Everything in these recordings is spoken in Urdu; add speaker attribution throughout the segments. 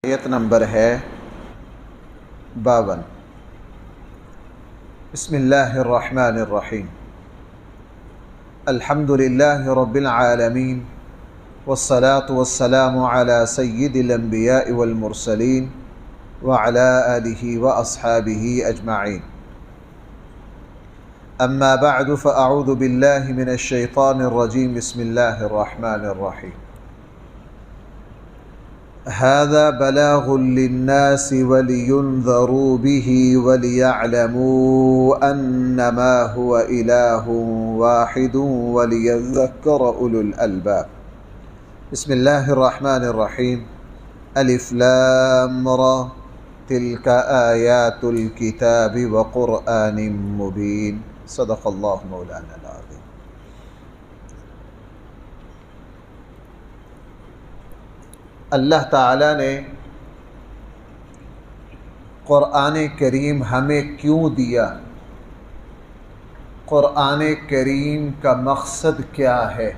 Speaker 1: آیت نمبر ہے 52۔ بسم اللہ الرحمن الرحیم۔ الحمد للہ رب العالمین والصلاة والسلام علی سید الانبیاء والمرسلین وعلی آلہ واصحابہ اجمعین۔ اما بعد فاعوذ باللہ من الشیطان الرجیم۔ بسم اللہ الرحمن الرحیم۔ هذا بلاغ للناس ولينذروا به وليعلموا أنما هو إله واحد وليذكر أولو الألباب۔ بسم الله الرحمن الرحيم۔ ألف لام را تلك آيات الكتاب وقرآن مبين۔ صدق الله مولانا العظيم۔ اللہ تعالیٰ نے قرآن کریم ہمیں کیوں دیا؟ قرآن کریم کا مقصد کیا ہے؟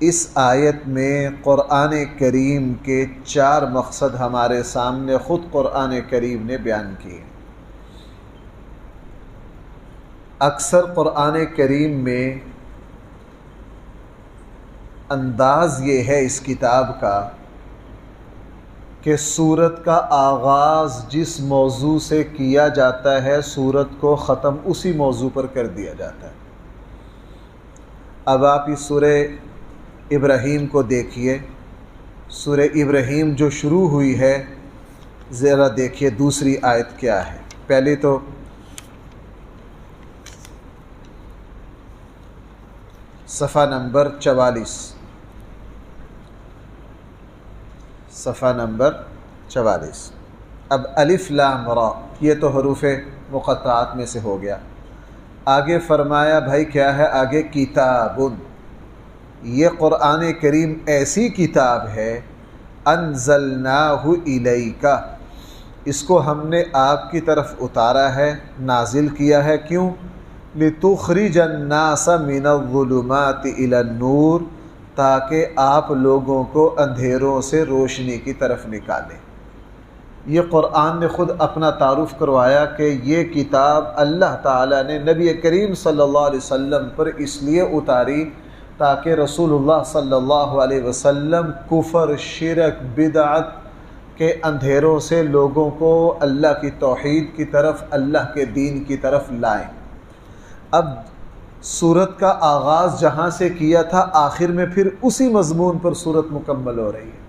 Speaker 1: اس آیت میں قرآن کریم کے 4 مقصد ہمارے سامنے خود قرآن کریم نے بیان کیے۔ اکثر قرآن کریم میں انداز یہ ہے اس کتاب کا کہ سورت کا آغاز جس موضوع سے کیا جاتا ہے سورت کو ختم اسی موضوع پر کر دیا جاتا ہے۔ اب آپ اس سورہ ابراہیم کو دیکھیے۔ سورہ ابراہیم جو شروع ہوئی ہے ذرا دیکھیے دوسری آیت کیا ہے۔ پہلے تو صفحہ نمبر 44، صفحہ نمبر 44۔ اب الف لام را یہ تو حروف مقطعات میں سے ہو گیا۔ آگے فرمایا بھائی کیا ہے؟ آگے کتابن، یہ قرآن کریم ایسی کتاب ہے انزلناہ الیک، اس کو ہم نے آپ کی طرف اتارا ہے، نازل کیا ہے۔ کیوں؟ لتخرج الناس من الظلمات الی النور، تاکہ آپ لوگوں کو اندھیروں سے روشنی کی طرف نکالیں۔ یہ قرآن نے خود اپنا تعارف کروایا کہ یہ کتاب اللہ تعالیٰ نے نبی کریم صلی اللہ علیہ وسلم پر اس لیے اتاری تاکہ رسول اللہ صلی اللہ علیہ وسلم کفر، شرک، بدعت کے اندھیروں سے لوگوں کو اللہ کی توحید کی طرف، اللہ کے دین کی طرف لائیں۔ اب سورت کا آغاز جہاں سے کیا تھا آخر میں پھر اسی مضمون پر سورت مکمل ہو رہی ہے۔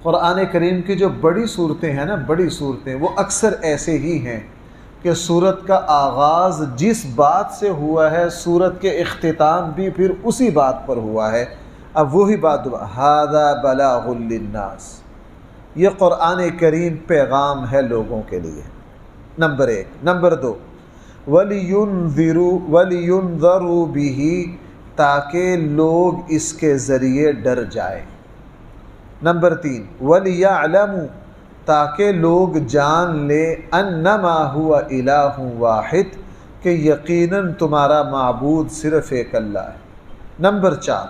Speaker 1: قرآن کریم کی جو بڑی صورتیں ہیں نا، بڑی صورتیں، وہ اکثر ایسے ہی ہیں کہ سورت کا آغاز جس بات سے ہوا ہے سورت کے اختتام بھی پھر اسی بات پر ہوا ہے۔ اب وہی بات ھذا بلاغ للناس، یہ قرآن کریم پیغام ہے لوگوں کے لیے، نمبر 1۔ نمبر 2، وَلِيُنذِرُوا بِهِ، تاکہ لوگ اس کے ذریعے ڈر جائیں۔ نمبر 3، وَلِيَعْلَمُوا، تاکہ لوگ جان لیں اَنَّمَا هُوَ إِلَٰهٌ وَاحِدٌ، کہ یقیناً تمہارا معبود صرف ایک اللہ ہے۔ نمبر 4،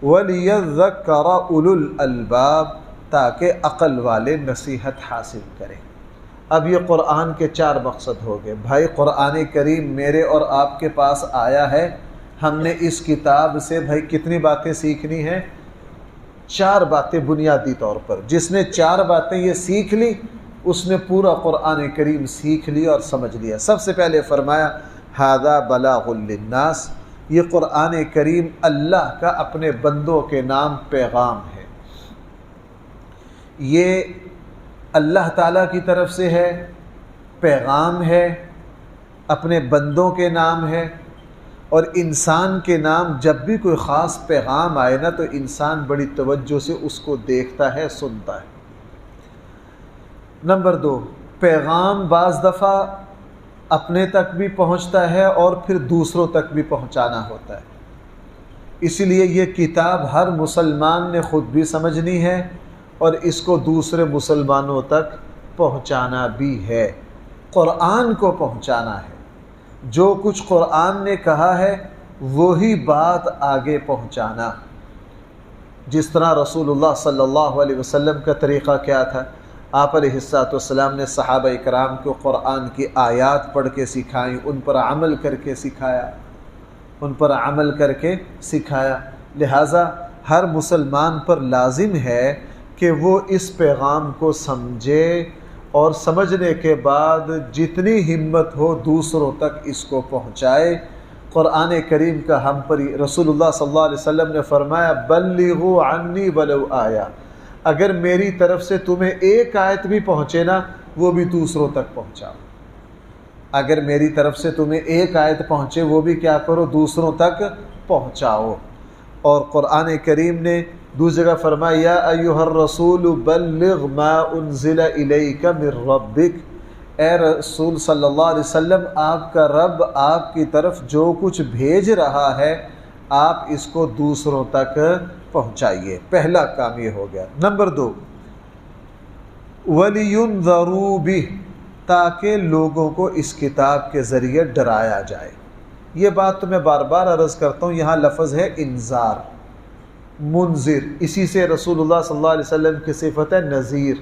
Speaker 1: وَلِيَذَّكَّرَ أُولُو الْأَلْبَابِ، تاکہ عقل والے نصیحت حاصل کریں۔ اب یہ قرآن کے 4 مقصد ہو گئے۔ بھائی قرآن کریم میرے اور آپ کے پاس آیا ہے، ہم نے اس کتاب سے بھائی کتنی باتیں سیکھنی ہیں؟ 4 باتیں بنیادی طور پر۔ جس نے 4 باتیں یہ سیکھ لی اس نے پورا قرآن کریم سیکھ لیا اور سمجھ لیا۔ سب سے پہلے فرمایا ھذا بلاغ للناس، یہ قرآن کریم اللہ کا اپنے بندوں کے نام پیغام ہے۔ یہ اللہ تعالیٰ کی طرف سے ہے، پیغام ہے، اپنے بندوں کے نام ہے۔ اور انسان کے نام جب بھی کوئی خاص پیغام آئے نا تو انسان بڑی توجہ سے اس کو دیکھتا ہے، سنتا ہے۔ نمبر 2، پیغام بعض دفعہ اپنے تک بھی پہنچتا ہے اور پھر دوسروں تک بھی پہنچانا ہوتا ہے۔ اسی لیے یہ کتاب ہر مسلمان نے خود بھی سمجھنی ہے اور اس کو دوسرے مسلمانوں تک پہنچانا بھی ہے، قرآن کو پہنچانا ہے۔ جو کچھ قرآن نے کہا ہے وہی بات آگے پہنچانا۔ جس طرح رسول اللہ صلی اللہ علیہ وسلم کا طریقہ کیا تھا، آپ علیہ السلام نے صحابہ اکرام کو قرآن کی آیات پڑھ کے سکھائیں، ان پر عمل کر کے سکھایا، لہٰذا ہر مسلمان پر لازم ہے کہ وہ اس پیغام کو سمجھے اور سمجھنے کے بعد جتنی ہمت ہو دوسروں تک اس کو پہنچائے۔ قرآن کریم کا ہم پر رسول اللہ صلی اللہ علیہ وسلم نے فرمایا بلغوا عنی ولو آیہ، اگر میری طرف سے تمہیں ایک آیت بھی پہنچے نا وہ بھی دوسروں تک پہنچاؤ، اگر میری طرف سے تمہیں ایک آیت پہنچے وہ بھی کیا کرو، دوسروں تک پہنچاؤ۔ اور قرآن کریم نے دوسری جگہ فرمایا یا ایھا الرسول بلغ ما انزل الیک من ربک، اے رسول صلی اللہ علیہ وسلم آپ کا رب آپ کی طرف جو کچھ بھیج رہا ہے آپ اس کو دوسروں تک پہنچائیے۔ پہلا کام یہ ہو گیا۔ نمبر 2 وَلِيُنذَرُوا بِهِ، تاکہ لوگوں کو اس کتاب کے ذریعے ڈرایا جائے۔ یہ بات تو میں بار بار عرض کرتا ہوں، یہاں لفظ ہے انذار، منذر، اسی سے رسول اللہ صلی اللہ علیہ وسلم کی صفت ہے نذیر۔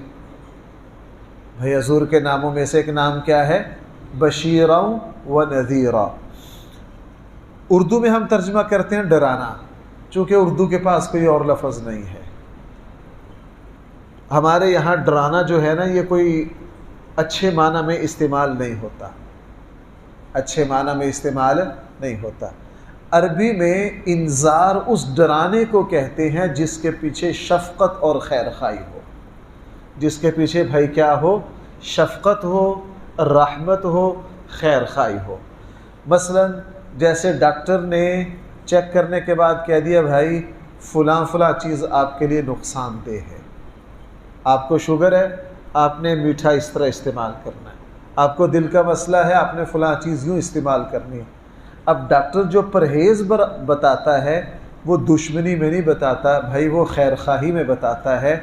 Speaker 1: بھئی حضور کے ناموں میں سے ایک نام کیا ہے؟ بشیرا و نذیرا۔ اردو میں ہم ترجمہ کرتے ہیں ڈرانا، چونکہ اردو کے پاس کوئی اور لفظ نہیں ہے۔ ہمارے یہاں ڈرانا جو ہے نا یہ کوئی اچھے معنی میں استعمال نہیں ہوتا، اچھے معنی میں استعمال نہیں ہوتا۔ عربی میں انذار اس ڈرانے کو کہتے ہیں جس کے پیچھے شفقت اور خیر خواہی ہو، جس کے پیچھے بھائی کیا ہو، شفقت ہو، رحمت ہو، خیر خواہی ہو۔ مثلا جیسے ڈاکٹر نے چیک کرنے کے بعد کہہ دیا بھائی فلاں چیز آپ کے لیے نقصان دہ ہے، آپ کو شوگر ہے آپ نے میٹھا اس طرح استعمال کرنا ہے، آپ کو دل کا مسئلہ ہے آپ نے فلاں چیز یوں استعمال کرنی ہے۔ اب ڈاکٹر جو پرہیز بتاتا ہے وہ دشمنی میں نہیں بتاتا بھائی، وہ خیر خواہی میں بتاتا ہے۔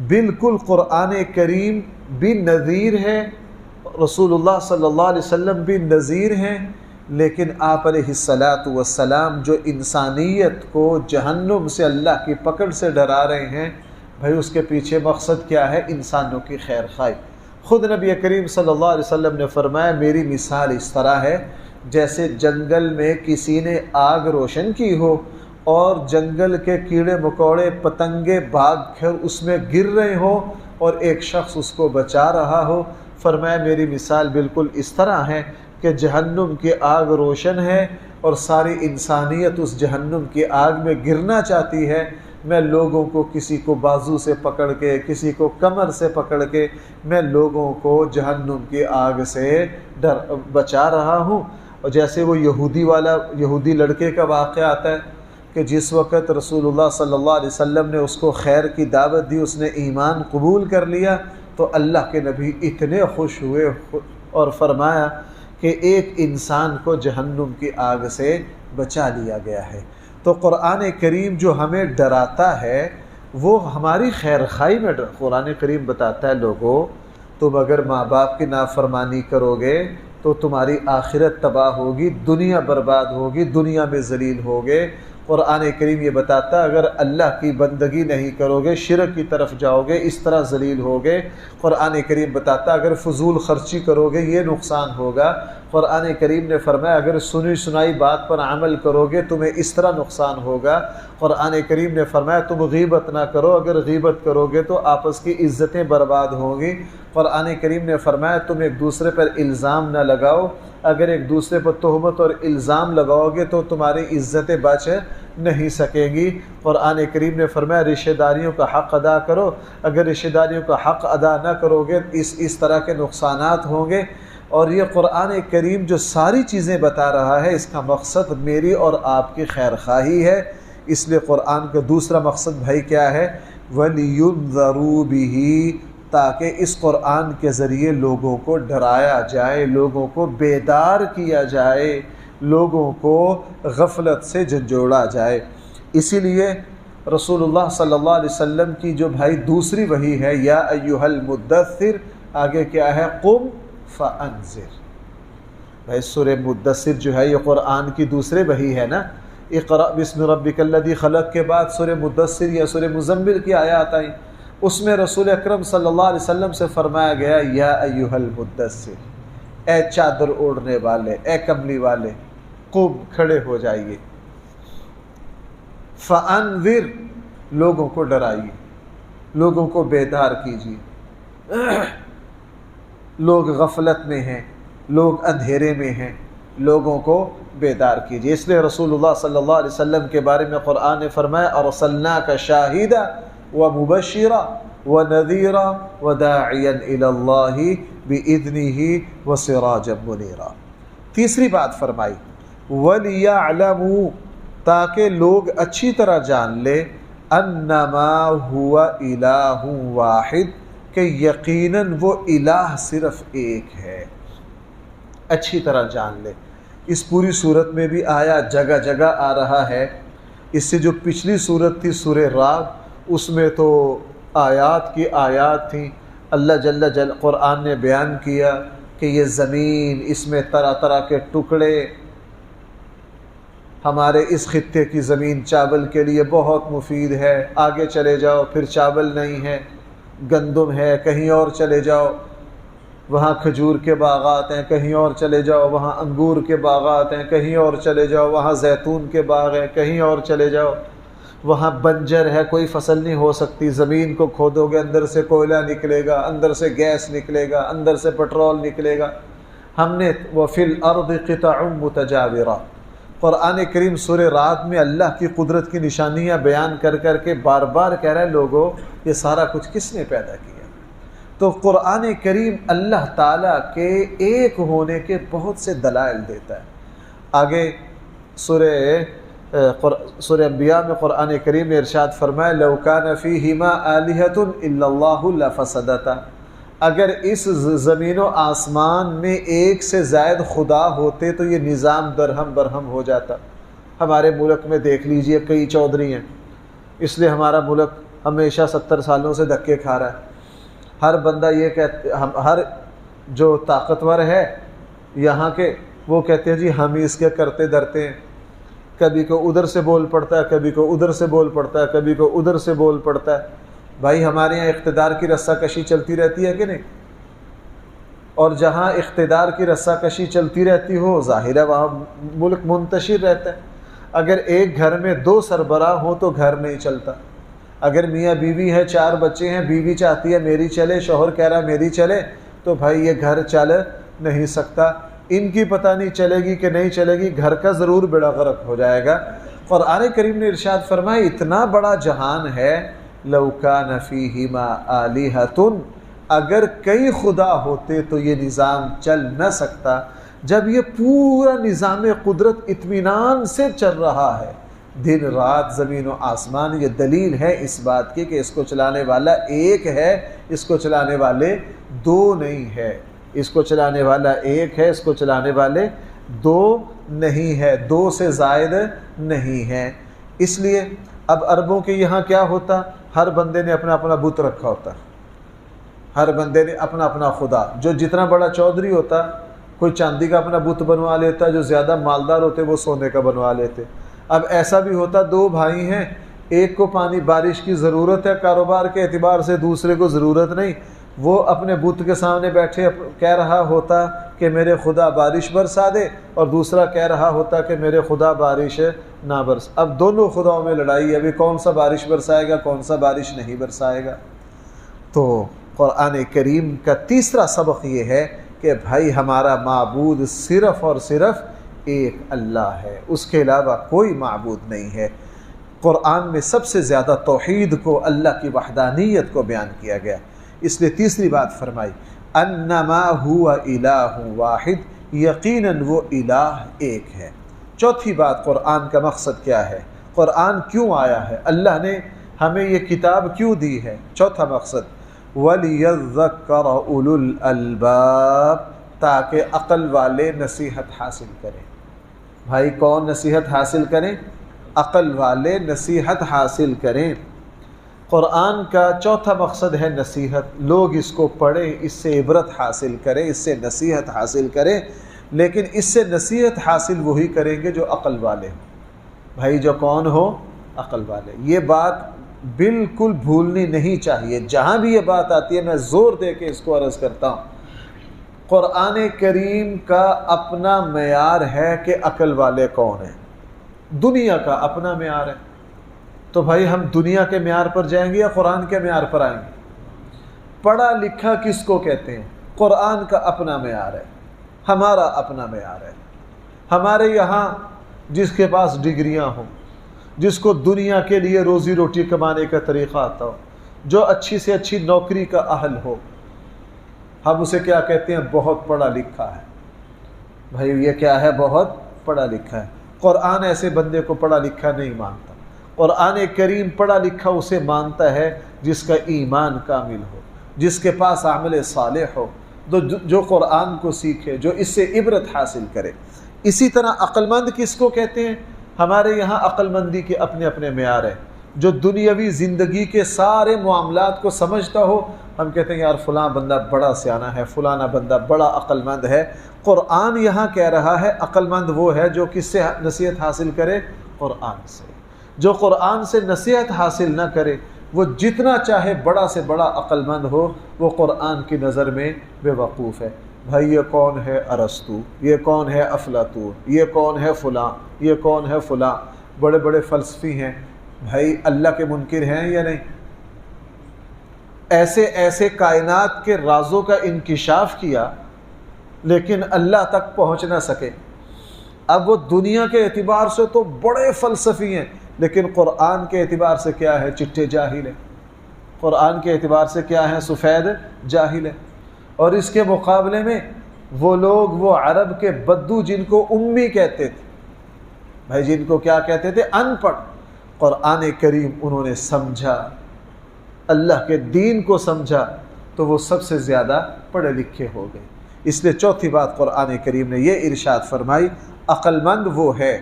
Speaker 1: بالکل قرآن کریم بھی نذیر ہے، رسول اللہ صلی اللہ علیہ وسلم بھی نذیر ہیں، لیکن آپ علیہ السلام جو انسانیت کو جہنم سے اللہ کی پکڑ سے ڈرا رہے ہیں، بھائی اس کے پیچھے مقصد کیا ہے؟ انسانوں کی خیر خواہی۔ خود نبی کریم صلی اللہ علیہ وسلم نے فرمایا میری مثال اس طرح ہے جیسے جنگل میں کسی نے آگ روشن کی ہو اور جنگل کے کیڑے مکوڑے پتنگے بھاگ کر اس میں گر رہے ہوں اور ایک شخص اس کو بچا رہا ہو۔ فرمایا میری مثال بالکل اس طرح ہے کہ جہنم کی آگ روشن ہے اور ساری انسانیت اس جہنم کی آگ میں گرنا چاہتی ہے، میں لوگوں کو کسی کو بازو سے پکڑ کے کسی کو کمر سے پکڑ کے میں لوگوں کو جہنم کی آگ سے بچا رہا ہوں۔ اور جیسے وہ یہودی لڑکے کا واقعہ آتا ہے کہ جس وقت رسول اللہ صلی اللہ علیہ وسلم نے اس کو خیر کی دعوت دی، اس نے ایمان قبول کر لیا، تو اللہ کے نبی اتنے خوش ہوئے اور فرمایا کہ ایک انسان کو جہنم کی آگ سے بچا لیا گیا ہے۔ تو قرآن کریم جو ہمیں ڈراتا ہے وہ ہماری خیر خواہی میں قرآن کریم بتاتا ہے لوگوں تم اگر ماں باپ کی نافرمانی کرو گے تو تمہاری آخرت تباہ ہوگی، دنیا برباد ہوگی، دنیا میں ذلیل ہوگے۔ قرآن کریم یہ بتاتا ہے اگر اللہ کی بندگی نہیں کرو گے، شرک کی طرف جاؤ گے، اس طرح ذلیل ہوگے۔ قرآن کریم بتاتا ہے اگر فضول خرچی کرو گے یہ نقصان ہوگا۔ قرآن کریم نے فرمایا اگر سنی سنائی بات پر عمل کرو گے تمہیں اس طرح نقصان ہوگا۔ قرآن کریم نے فرمایا تم غیبت نہ کرو، اگر غیبت کرو گے تو آپس کی عزتیں برباد ہوں گی۔ قرآن کریم نے فرمایا تم ایک دوسرے پر الزام نہ لگاؤ، اگر ایک دوسرے پر تہمت اور الزام لگاؤ گے تو تمہاری عزتیں بچ نہیں سکیں گی۔ قرآن کریم نے فرمایا رشتہ داریوں کا حق ادا کرو، اگر رشتہ داریوں کا حق ادا نہ کرو گے اس طرح کے نقصانات ہوں گے۔ اور یہ قرآن کریم جو ساری چیزیں بتا رہا ہے اس کا مقصد میری اور آپ کی خیر خواہی ہے، اس لیے قرآن کا دوسرا مقصد بھائی کیا ہے؟ وَلِيُنذَرُوا بِهِ، تاکہ اس قرآن کے ذریعے لوگوں کو ڈرایا جائے، لوگوں کو بیدار کیا جائے، لوگوں کو غفلت سے جھنجھوڑا جائے۔ اسی لیے رسول اللہ صلی اللہ علیہ وسلم کی جو بھائی دوسری وحی ہے یا ایھا المدثر، آگے کیا ہے؟ قم فانذر۔ بھائی سورہ مدثر جو ہے یہ قرآن کی دوسری وحی ہے نا، اقرأ بسم ربک الذی خلق کے بعد سورہ مدثر یا سورہ مزمل کی آیات آئیں، اس میں رسول اکرم صلی اللہ علیہ وسلم سے فرمایا گیا یا ایھا المدثر، اے چادر اوڑھنے والے، اے کملی والے، قم کھڑے ہو جائیے، فانذر لوگوں کو ڈرائیے، لوگوں کو بیدار کیجیے، لوگ غفلت میں ہیں، لوگ اندھیرے میں ہیں، لوگوں کو بیدار کیجیے۔ اس لیے رسول اللہ صلی اللہ علیہ وسلم کے بارے میں قرآن نے فرمایا ارسلناک شاہدا ومبشرا ونذیرا وداعیا الی اللہ باذنہ وسراجا منیرا۔ تیسری بات فرمائی وَلِيَعْلَمُوا، تاکہ لوگ اچھی طرح جان لے انما هو الہ واحد، کہ یقیناً وہ الہ صرف ایک ہے، اچھی طرح جان لے۔ اس پوری صورت میں بھی آیا جگہ جگہ آ رہا ہے۔ اس سے جو پچھلی صورت تھی سورہ رعد، اس میں تو آیات کی آیات تھیں، اللہ جل قرآن نے بیان کیا کہ یہ زمین، اس میں طرح طرح کے ٹکڑے، ہمارے اس خطے کی زمین چاول کے لیے بہت مفید ہے، آگے چلے جاؤ پھر چاول نہیں ہے، گندم ہے، کہیں اور چلے جاؤ وہاں کھجور کے باغات ہیں، کہیں اور چلے جاؤ وہاں انگور کے باغات ہیں، کہیں اور چلے جاؤ وہاں زیتون کے باغ ہیں، کہیں اور چلے جاؤ وہاں بنجر ہے، کوئی فصل نہیں ہو سکتی، زمین کو کھودو گے اندر سے کوئلہ نکلے گا، اندر سے گیس نکلے گا، اندر سے پٹرول نکلے گا۔ ہم نے وَفِي الْأَرْضِ قِطَعٌ مُتَجَاوِرَةٌ، قرآن کریم سورہ رعد میں اللہ کی قدرت کی نشانیاں بیان کر کر کے بار بار کہہ رہے ہیں لوگوں یہ سارا کچھ کس نے پیدا کیا؟ تو قرآن کریم اللہ تعالیٰ کے ایک ہونے کے بہت سے دلائل دیتا ہے۔ آگے سورہ انبیاء میں قرآن کریم نے ارشاد فرمایا لو کان فیہما آلہۃ الا اللہ لفسدتا، اگر اس زمین و آسمان میں ایک سے زائد خدا ہوتے تو یہ نظام درہم برہم ہو جاتا۔ ہمارے ملک میں دیکھ لیجئے کئی چودھری ہیں، اس لیے ہمارا ملک ہمیشہ 70 سالوں سے دھکے کھا رہا ہے۔ ہر بندہ یہ کہتے، ہر جو طاقتور ہے یہاں کے وہ کہتے ہیں جی ہم ہی اس کے کرتے دھرتے ہیں، کبھی کو ادھر سے بول پڑتا ہے، کبھی کو ادھر سے بول پڑتا ہے، کبھی کو ادھر سے بول پڑتا ہے۔ بھائی ہمارے یہاں اقتدار کی رسہ کشی چلتی رہتی ہے کہ نہیں؟ اور جہاں اقتدار کی رسہ کشی چلتی رہتی ہو ظاہر ہے وہاں ملک منتشر رہتا ہے۔ اگر ایک گھر میں 2 سربراہ ہوں تو گھر نہیں چلتا۔ اگر میاں بیوی ہے، 4 بچے ہیں، بیوی چاہتی ہے میری چلے، شوہر کہہ رہا ہے میری چلے، تو بھائی یہ گھر چل نہیں سکتا۔ ان کی پتہ نہیں چلے گی کہ نہیں چلے گی، گھر کا ضرور بیڑا غرق ہو جائے گا۔ قرآن کریم نے ارشاد فرمایا اتنا بڑا جہان ہے لو کان فیہما آلہۃ، اگر کئی خدا ہوتے تو یہ نظام چل نہ سکتا۔ جب یہ پورا نظام قدرت اطمینان سے چل رہا ہے، دن رات زمین و آسمان، یہ دلیل ہے اس بات کی کہ اس کو چلانے والا ایک ہے، اس کو چلانے والے 2 نہیں ہے۔ اس کو چلانے والا ایک ہے، اس کو چلانے والے 2 نہیں ہے، 2 سے زائد نہیں ہے۔ اس لیے اب عربوں کے یہاں کیا ہوتا، ہر بندے نے اپنا اپنا بت رکھا ہوتا، ہر بندے نے اپنا اپنا خدا۔ جو جتنا بڑا چودھری ہوتا کوئی چاندی کا اپنا بت بنوا لیتا، جو زیادہ مالدار ہوتے وہ سونے کا بنوا لیتے۔ اب ایسا بھی ہوتا 2 بھائی ہیں، ایک کو پانی بارش کی ضرورت ہے کاروبار کے اعتبار سے، دوسرے کو ضرورت نہیں، وہ اپنے بت کے سامنے بیٹھے کہہ رہا ہوتا کہ میرے خدا بارش برسا دے، اور دوسرا کہہ رہا ہوتا کہ میرے خدا بارش نہ برس۔ اب دونوں خداؤں میں لڑائی ہے، ابھی کون سا بارش برسائے گا، کون سا بارش نہیں برسائے گا۔ تو قرآن کریم کا تیسرا سبق یہ ہے کہ بھائی ہمارا معبود صرف اور صرف ایک اللہ ہے، اس کے علاوہ کوئی معبود نہیں ہے۔ قرآن میں سب سے زیادہ توحید کو، اللہ کی وحدانیت کو بیان کیا گیا، اس لیے تیسری بات فرمائی انما هو الہ واحد، یقیناً وہ الہ ایک ہے۔ چوتھی بات قرآن کا مقصد کیا ہے، قرآن کیوں آیا ہے، اللہ نے ہمیں یہ کتاب کیوں دی ہے۔ چوتھا مقصد وَلِيَذَّكَّرَ أُولُو الْأَلْبَابِ، تاکہ عقل والے نصیحت حاصل کریں۔ بھائی کون نصیحت حاصل کریں؟ عقل والے نصیحت حاصل کریں۔ قرآن کا چوتھا مقصد ہے نصیحت، لوگ اس کو پڑھیں، اس سے عبرت حاصل کریں، اس سے نصیحت حاصل کریں، لیکن اس سے نصیحت حاصل وہی کریں گے جو عقل والے ہیں۔ بھائی جو کون ہو؟ عقل والے۔ یہ بات بالکل بھولنی نہیں چاہیے، جہاں بھی یہ بات آتی ہے میں زور دے کے اس کو عرض کرتا ہوں، قرآن کریم کا اپنا معیار ہے کہ عقل والے کون ہیں، دنیا کا اپنا معیار ہے۔ تو بھائی ہم دنیا کے معیار پر جائیں گے یا قرآن کے معیار پر آئیں گے؟ پڑھا لکھا کس کو کہتے ہیں؟ قرآن کا اپنا معیار ہے، ہمارا اپنا معیار ہے۔ ہمارے یہاں جس کے پاس ڈگریاں ہوں، جس کو دنیا کے لیے روزی روٹی کمانے کا طریقہ آتا ہو، جو اچھی سے اچھی نوکری کا اہل ہو، ہم اسے کیا کہتے ہیں؟ بہت پڑھا لکھا ہے۔ بھائی یہ کیا ہے؟ بہت پڑھا لکھا ہے۔ قرآن ایسے بندے کو پڑھا لکھا نہیں مانتا۔ قرآن کریم پڑھا لکھا اسے مانتا ہے جس کا ایمان کامل ہو، جس کے پاس عمل صالح ہو، جو قرآن کو سیکھے، جو اس سے عبرت حاصل کرے۔ اسی طرح عقل مند کس کو کہتے ہیں؟ ہمارے یہاں عقل مندی کے اپنے اپنے معیار ہیں۔ جو دنیاوی زندگی کے سارے معاملات کو سمجھتا ہو، ہم کہتے ہیں یار فلاں بندہ بڑا سیانہ ہے، فلانا بندہ بڑا عقل مند ہے۔ قرآن یہاں کہہ رہا ہے عقل مند وہ ہے جو کس سے نصیحت حاصل کرے؟ قرآن سے۔ جو قرآن سے نصیحت حاصل نہ کرے، وہ جتنا چاہے بڑا سے بڑا عقل مند ہو، وہ قرآن کی نظر میں بے وقوف ہے۔ بھائی یہ کون ہے ارسطو، یہ کون ہے افلاطون، یہ کون ہے فلاں، یہ کون ہے فلاں، بڑے بڑے فلسفی ہیں۔ بھائی اللہ کے منکر ہیں یا نہیں؟ ایسے ایسے کائنات کے رازوں کا انکشاف کیا لیکن اللہ تک پہنچ نہ سکے۔ اب وہ دنیا کے اعتبار سے تو بڑے فلسفی ہیں، لیکن قرآن کے اعتبار سے کیا ہے؟ چٹے جاہل ہیں۔ قرآن کے اعتبار سے کیا ہے؟ سفید جاہل ہیں۔ اور اس کے مقابلے میں وہ لوگ، وہ عرب کے بدو جن کو امی کہتے تھے، بھائی جن کو کیا کہتے تھے؟ ان پڑھ، قرآن کریم انہوں نے سمجھا، اللہ کے دین کو سمجھا، تو وہ سب سے زیادہ پڑھے لکھے ہو گئے۔ اس لیے چوتھی بات قرآن کریم نے یہ ارشاد فرمائی، عقل مند وہ ہے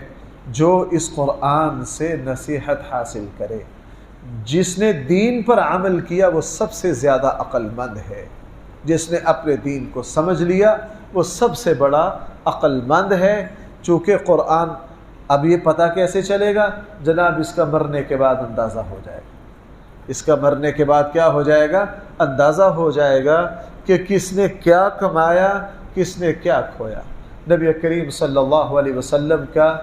Speaker 1: جو اس قرآن سے نصیحت حاصل کرے۔ جس نے دین پر عمل کیا وہ سب سے زیادہ عقل مند ہے۔ جس نے اپنے دین کو سمجھ لیا وہ سب سے بڑا عقل مند ہے۔ چونکہ قرآن، اب یہ پتہ کیسے چلے گا؟ جناب اس کا مرنے کے بعد اندازہ ہو جائے گا۔ اس کا مرنے کے بعد کیا ہو جائے گا؟ اندازہ ہو جائے گا کہ کس نے کیا کمایا، کس نے کیا کھویا۔ نبی کریم صلی اللہ علیہ وسلم کا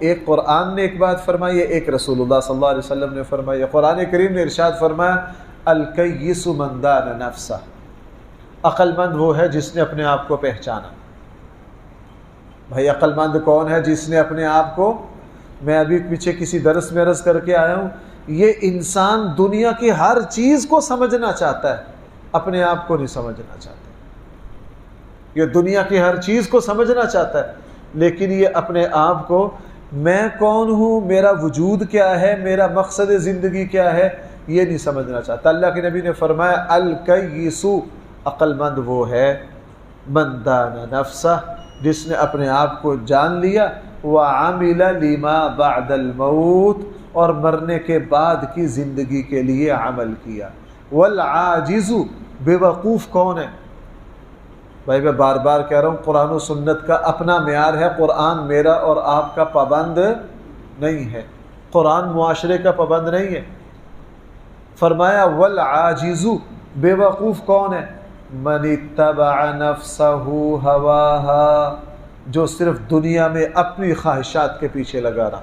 Speaker 1: ایک قرآن نے ایک بات فرمائی ہے، ایک رسول اللہ صلی اللہ علیہ وسلم نے فرمائی ہے۔ قرآن کریم نے ارشاد فرمایا، الکیس من دان نفسہ، عقل مند وہ ہے جس نے اپنے آپ کو پہچانا۔ بھائی عقل مند کون ہے؟ جس نے اپنے آپ کو، میں ابھی پیچھے کسی درس میں عرض کر کے آیا ہوں، یہ انسان دنیا کی ہر چیز کو سمجھنا چاہتا ہے، اپنے آپ کو نہیں سمجھنا چاہتا۔ یہ دنیا کی ہر چیز کو سمجھنا چاہتا ہے، لیکن یہ اپنے آپ کو میں کون ہوں، میرا وجود کیا ہے، میرا مقصد زندگی کیا ہے، یہ نہیں سمجھنا چاہتا۔ اللہ کے نبی نے فرمایا، الکیس، عقل مند وہ ہے، من دان نفسہ، جس نے اپنے آپ کو جان لیا، وعمل لما بعد الموت، اور مرنے کے بعد کی زندگی کے لیے عمل کیا۔ والعاجز، بے وقوف کون ہے؟ بھائی میں بار بار کہہ رہا ہوں، قرآن و سنت کا اپنا معیار ہے۔ قرآن میرا اور آپ کا پابند نہیں ہے، قرآن معاشرے کا پابند نہیں ہے۔ فرمایا والعاجز، بے وقوف کون ہے؟ من اتبع نفسہ ہواہا، جو صرف دنیا میں اپنی خواہشات کے پیچھے لگا رہا۔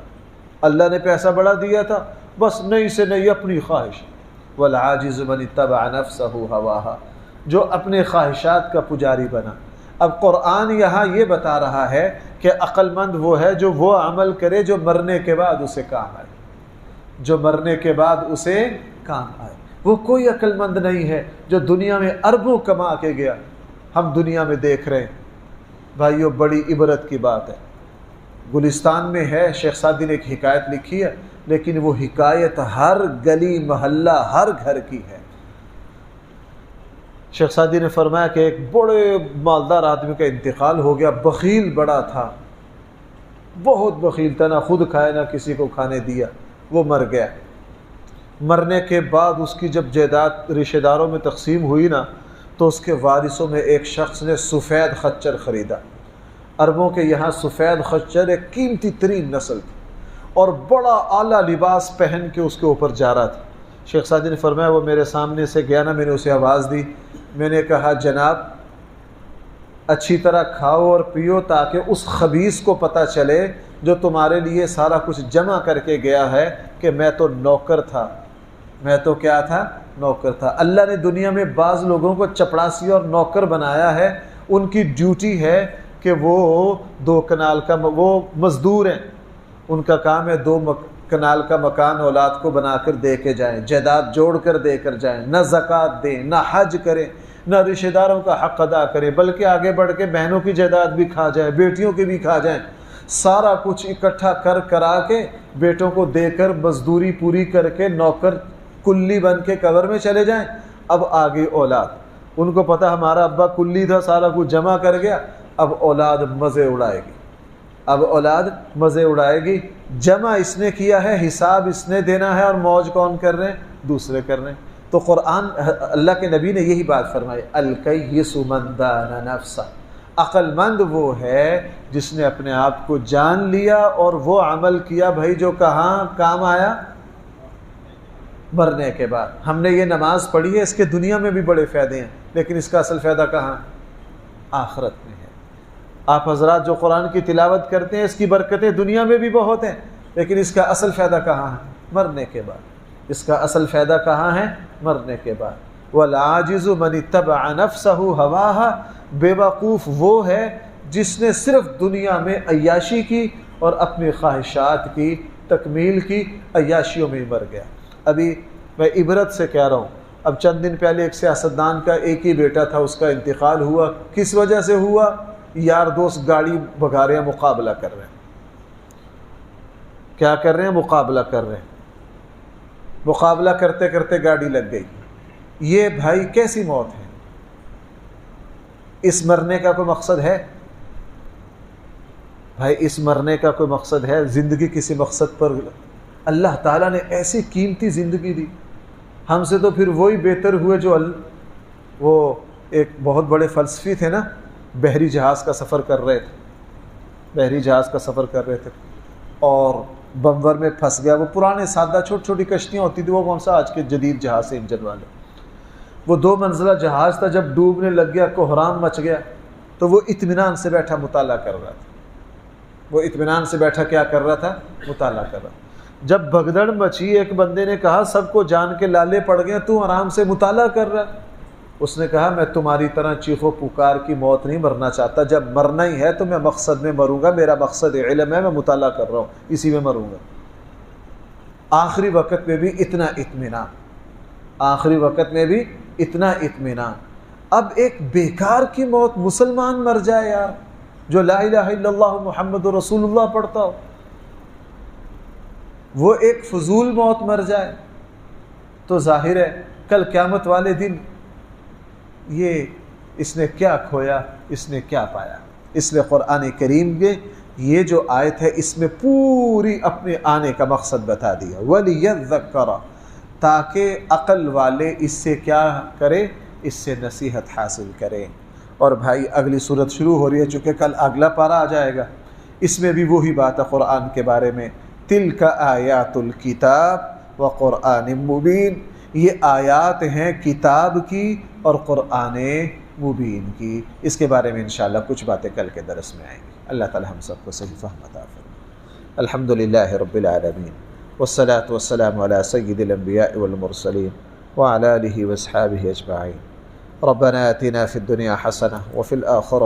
Speaker 1: اللہ نے پیسہ بڑا دیا تھا، بس نہیں سے نہیں اپنی خواہش۔ والعاجز من اتبع نفسہ ہواہا، جو اپنے خواہشات کا پجاری بنا۔ اب قرآن یہاں یہ بتا رہا ہے کہ عقل مند وہ ہے جو وہ عمل کرے جو مرنے کے بعد اسے کام آئے، جو مرنے کے بعد اسے کام آئے۔ وہ کوئی عقل مند نہیں ہے جو دنیا میں اربوں کما کے گیا۔ ہم دنیا میں دیکھ رہے ہیں بھائیو، بڑی عبرت کی بات ہے۔ گلستان میں ہے، شیخ سعدی نے ایک حکایت لکھی ہے، لیکن وہ حکایت ہر گلی محلہ ہر گھر کی ہے۔ شیخ سعدی نے فرمایا کہ ایک بڑے مالدار آدمی کا انتقال ہو گیا، بخیل بڑا تھا، بہت بخیل تھا، نہ خود کھائے نہ کسی کو کھانے دیا، وہ مر گیا۔ مرنے کے بعد اس کی جب جائیداد رشتہ داروں میں تقسیم ہوئی نا، تو اس کے وارثوں میں ایک شخص نے سفید خچر خریدا۔ عربوں کے یہاں سفید خچر ایک قیمتی ترین نسل تھی۔ اور بڑا اعلیٰ لباس پہن کے اس کے اوپر جا رہا تھا۔ شیخ سعدی نے فرمایا وہ میرے سامنے سے گیا نا، میں نے اسے آواز دی، میں نے کہا جناب اچھی طرح کھاؤ اور پیو تاکہ اس خبیث کو پتہ چلے جو تمہارے لیے سارا کچھ جمع کر کے گیا ہے کہ میں تو نوکر تھا، میں تو کیا تھا؟ نوکر تھا۔ اللہ نے دنیا میں بعض لوگوں کو چپڑاسی اور نوکر بنایا ہے، ان کی ڈیوٹی ہے کہ وہ 2 کنال کا وہ مزدور ہیں، ان کا کام ہے 2 کنال کا مکان اولاد کو بنا کر دے کے جائیں، جائیداد جوڑ کر دے کر جائیں، نہ زکوٰۃ دیں، نہ حج کریں، نہ رشتہ داروں کا حق ادا کریں، بلکہ آگے بڑھ کے بہنوں کی جائیداد بھی کھا جائیں، بیٹیوں کی بھی کھا جائیں، سارا کچھ اکٹھا کرا کے بیٹوں کو دے کر مزدوری پوری کر کے نوکر کلی بن کے قبر میں چلے جائیں۔ اب آگے اولاد، ان کو پتہ ہمارا ابا کلی تھا، سارا کچھ جمع کر گیا، اب اولاد مزے اڑائے گی، اب اولاد مزے اڑائے گی، جمع اس نے کیا ہے، حساب اس نے دینا ہے، اور موج کون کر رہے ہیں؟ دوسرے کر رہے ہیں۔ تو قرآن اللہ کے نبی نے یہی بات فرمائی، الکیس من دان نفسہ، عقل مند وہ ہے جس نے اپنے آپ کو جان لیا اور وہ عمل کیا بھائی جو کہاں کام آیا؟ مرنے کے بعد۔ ہم نے یہ نماز پڑھی ہے، اس کے دنیا میں بھی بڑے فائدے ہیں، لیکن اس کا اصل فائدہ کہاں؟ آخرت میں ہے۔ آپ حضرات جو قرآن کی تلاوت کرتے ہیں، اس کی برکتیں دنیا میں بھی بہت ہیں، لیکن اس کا اصل فائدہ کہاں ہے؟ مرنے کے بعد۔ اس کا اصل فائدہ کہاں ہے؟ مرنے کے بعد۔ والعاجز من اتبع نفسہ ہواها، بے وقوف وہ ہے جس نے صرف دنیا میں عیاشی کی اور اپنی خواہشات کی تکمیل کی، عیاشیوں میں ہی مر گیا۔ ابھی میں عبرت سے کہہ رہا ہوں، اب چند دن پہلے ایک سیاستدان کا ایک ہی بیٹا تھا، اس کا انتقال ہوا۔ کس وجہ سے ہوا؟ یار دوست گاڑی بھگا رہے ہیں، مقابلہ کر رہے ہیں۔ کیا کر رہے ہیں؟ مقابلہ کر رہے ہیں۔ مقابلہ کرتے کرتے گاڑی لگ گئی۔ یہ بھائی کیسی موت ہے؟ اس مرنے کا کوئی مقصد ہے؟ بھائی اس مرنے کا کوئی مقصد ہے؟ زندگی کسی مقصد پر اللہ تعالیٰ نے ایسی قیمتی زندگی دی، ہم سے تو پھر وہی بہتر ہوئے جو وہ ایک بہت بڑے فلسفی تھے نا، بحری جہاز کا سفر کر رہے تھے، بحری جہاز کا سفر کر رہے تھے اور بمور میں پھنس گیا۔ وہ پرانے سادہ چھوٹی چھوٹی کشتیاں ہوتی تھی، وہ کون سا آج کے جدید جہاز سے انجن والے، وہ 2 منزلہ جہاز تھا، جب ڈوبنے لگ گیا، کوہرام مچ گیا، تو وہ اطمینان سے بیٹھا مطالعہ کر رہا تھا۔ وہ اطمینان سے بیٹھا کیا کر رہا تھا؟ مطالعہ کر رہا تھا۔ جب بھگدڑ مچی، ایک بندے نے کہا سب کو جان کے لالے پڑ گئے، تو آرام سے مطالعہ کر رہا۔ اس نے کہا میں تمہاری طرح چیخ و پکار کی موت نہیں مرنا چاہتا، جب مرنا ہی ہے تو میں مقصد میں مروں گا، میرا مقصد علم ہے، میں مطالعہ کر رہا ہوں، اسی میں مروں گا۔ آخری وقت میں بھی اتنا اطمینان، آخری وقت میں بھی اتنا اطمینان۔ اب ایک بیکار کی موت مسلمان مر جائے یار، جو لا الہ الا اللہ محمد رسول اللہ پڑھتا ہو، وہ ایک فضول موت مر جائے، تو ظاہر ہے کل قیامت والے دن یہ اس نے کیا کھویا، اس نے کیا پایا۔ اس لیے قرآن کریم میں یہ جو آیت ہے، اس میں پوری اپنے آنے کا مقصد بتا دیا، وَلِيَذَّكَّرَ، تاکہ عقل والے اس سے کیا کرے، اس سے نصیحت حاصل کریں۔ اور بھائی اگلی صورت شروع ہو رہی ہے، چونکہ کل اگلا پارہ آ جائے گا، اس میں بھی وہی بات ہے قرآن کے بارے میں، تِلْكَ آیات الکتاب وقرآن مبین، یہ آیات ہیں کتاب کی اور قرآن مبین کی۔ اس کے بارے میں انشاءاللہ کچھ باتیں کل کے درس میں آئیں گی۔ اللہ تعالی ہم سب کو صحیح فہم عطا فرمائے۔ الحمدللہ رب العالمین، والصلاة والسلام علی سید الانبیاء والمرسلین وعلی آلہ واصحابہ اجمعین۔ ربنا آتنا فی الدنیا حسنہ وفی الآخرہ